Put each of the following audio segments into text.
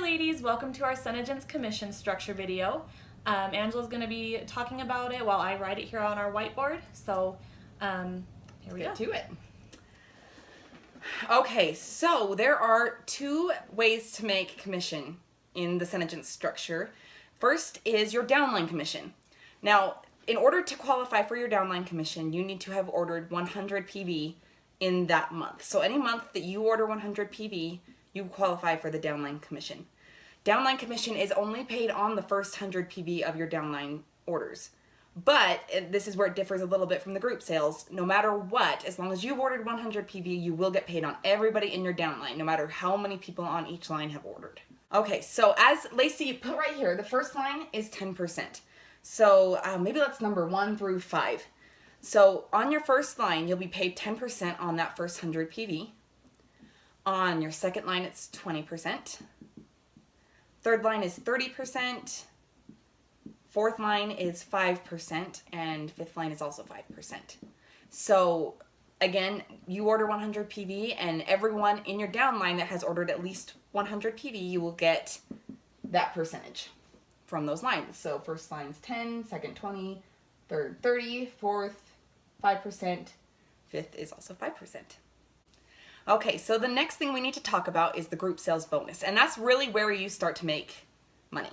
ladies, welcome to our SeneGence Commission Structure video. Angela's going to be talking about it while I write it here on our whiteboard. So here we Get go. to it. Okay, so there are two ways to make commission in the SeneGence structure. First is your downline commission. Now, in order to qualify for your downline commission, you need to have ordered 100 PV in that month. So any month that you order 100 PV, you qualify for the downline commission. Downline commission is only paid on the first 100 PV of your downline orders. But this is where it differs a little bit from the group sales. No matter what, as long as you've ordered 100 PV, you will get paid on everybody in your downline, no matter how many people on each line have ordered. Okay, so as Lacey put right here, the first line is 10%. So maybe let's number 1 through 5. So on your first line, you'll be paid 10% on that first 100 PV. On your second line, it's 20%. Third line is 30%. Fourth line is 5%, and fifth line is also 5%. So again, you order 100 PV, and everyone in your downline that has ordered at least 100 PV, you will get that percentage from those lines. So first line's 10, second 20, third 30, fourth 5%, fifth is also 5%. Okay, so the next thing we need to talk about is the group sales bonus, and that's really where you start to make money,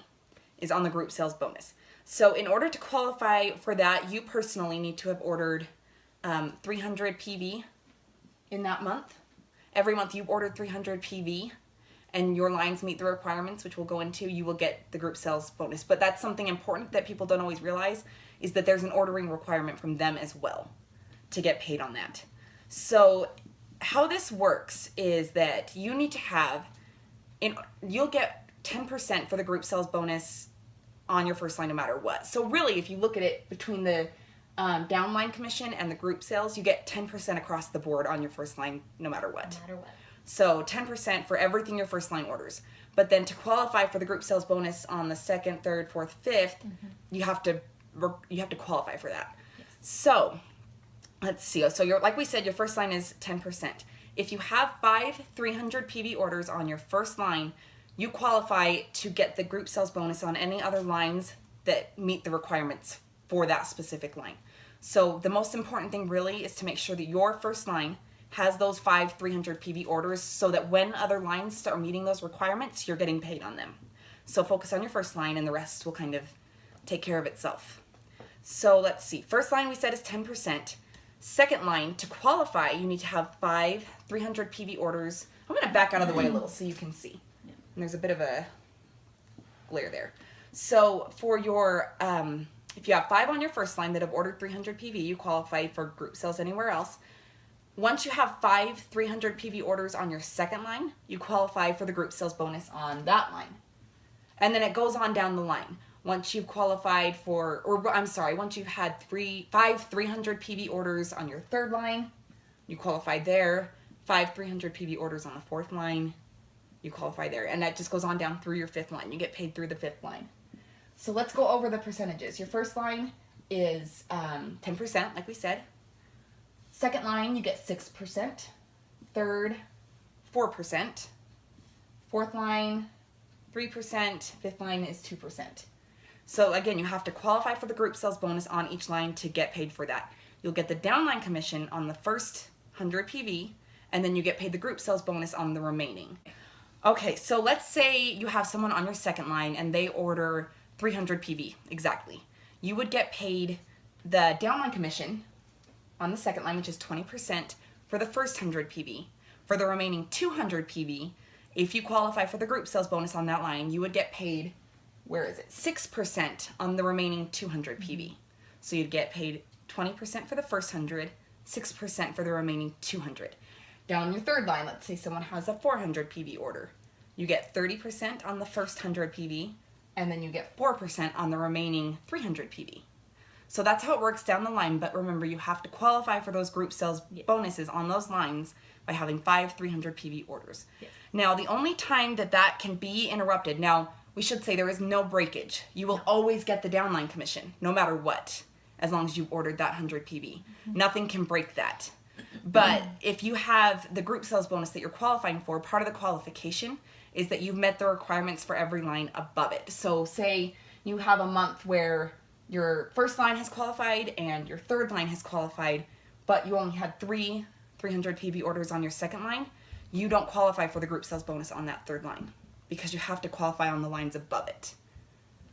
is on the group sales bonus. So in order to qualify for that, you personally need to have ordered 300 PV in that month. Every month you've ordered 300 PV and your lines meet the requirements, which we'll go into, you will get the group sales bonus. But that's something important that people don't always realize, is that there's an ordering requirement from them as well to get paid on that. So how this works is that you need to have, you'll get 10% for the group sales bonus on your first line no matter what. So really, if you look at it between the downline commission and the group sales, you get 10% across the board on your first line no matter what. No matter what. So 10% for everything your first line orders. But then to qualify for the group sales bonus on the second, third, fourth, fifth, you have to qualify for that. Yes. So let's see. So like we said, your first line is 10%. If you have 5 300 PV orders on your first line, you qualify to get the group sales bonus on any other lines that meet the requirements for that specific line. So the most important thing really is to make sure that your first line has those 5 300 PV orders, so that when other lines start meeting those requirements, you're getting paid on them. So focus on your first line and the rest will kind of take care of itself. So let's see. First line we said is 10%. Second line, to qualify, you need to have 5 300 PV orders. I'm going to back out of the way a little so you can see. And there's a bit of a glare there. So for your, if you have 5 on your first line that have ordered 300 PV, you qualify for group sales anywhere else. Once you have 5 300 PV orders on your second line, you qualify for the group sales bonus on that line. And then it goes on down the line. Once you've qualified for, once you've had 5 300 PV orders on your third line, you qualify there. 5 300 PV orders on the fourth line, you qualify there. And that just goes on down through your fifth line. You get paid through the fifth line. So let's go over the percentages. Your first line is 10%, like we said. Second line, you get 6%. Third, 4%. Fourth line, 3%. Fifth line is 2%. So again, you have to qualify for the group sales bonus on each line to get paid for that. You'll get the downline commission on the first 100 PV, and then you get paid the group sales bonus on the remaining. Okay, so let's say you have someone on your second line and they order 300 PV, exactly. You would get paid the downline commission on the second line, which is 20% for the first 100 PV. For the remaining 200 PV, if you qualify for the group sales bonus on that line, you would get paid, 6% on the remaining 200 PV. So you'd get paid 20% for the first 100, 6% for the remaining 200. Down your third line, let's say someone has a 400 PV order. You get 30% on the first 100 PV, and then you get 4% on the remaining 300 PV. So that's how it works down the line, but remember, you have to qualify for those group sales bonuses on those lines by having 5 300 PV orders. Yes. Now, the only time that can be interrupted, now, we should say there is no breakage. You will always get the downline commission, no matter what, as long as you've ordered that 100 PV. Nothing can break that. But if you have the group sales bonus that you're qualifying for, part of the qualification is that you've met the requirements for every line above it. So say you have a month where your first line has qualified and your third line has qualified, but you only had 300 PV orders on your second line, you don't qualify for the group sales bonus on that third line because you have to qualify on the lines above it.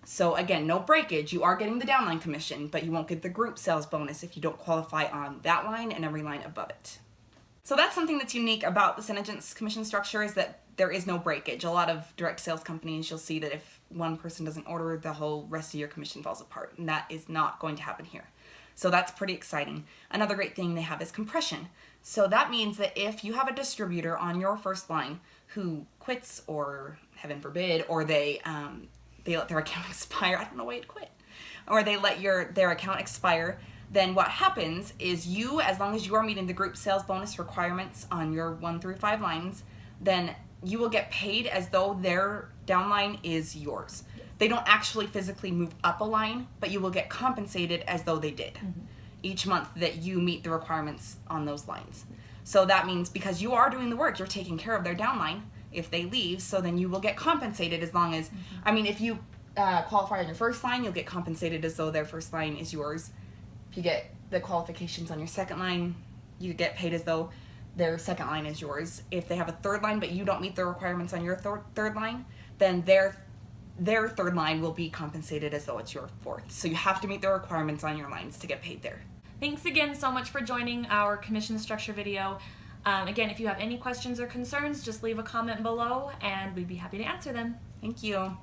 So again, no breakage. You are getting the downline commission, but you won't get the group sales bonus if you don't qualify on that line and every line above it. So that's something that's unique about the SeneGence commission structure, is that there is no breakage. A lot of direct sales companies, you'll see that if one person doesn't order, the whole rest of your commission falls apart, and that is not going to happen here. So that's pretty exciting. Another great thing they have is compression. So that means that if you have a distributor on your first line who quits, or heaven forbid, or they let their account expire, I don't know why you'd quit, or they let their account expire, then what happens is you, as long as you are meeting the group sales bonus requirements on your 1 through 5 lines, then you will get paid as though their downline is yours. They don't actually physically move up a line, but you will get compensated as though they did each month that you meet the requirements on those lines. So that means because you are doing the work, you're taking care of their downline if they leave, so then you will get compensated as long as, I mean, if you qualify on your first line, you'll get compensated as though their first line is yours. If you get the qualifications on your second line, you get paid as though their second line is yours. If they have a third line but you don't meet the requirements on your third line, then their third line will be compensated as though it's your fourth. So you have to meet the requirements on your lines to get paid there. Thanks again so much for joining our commission structure video. Again, if you have any questions or concerns, just leave a comment below and we'd be happy to answer them. Thank you.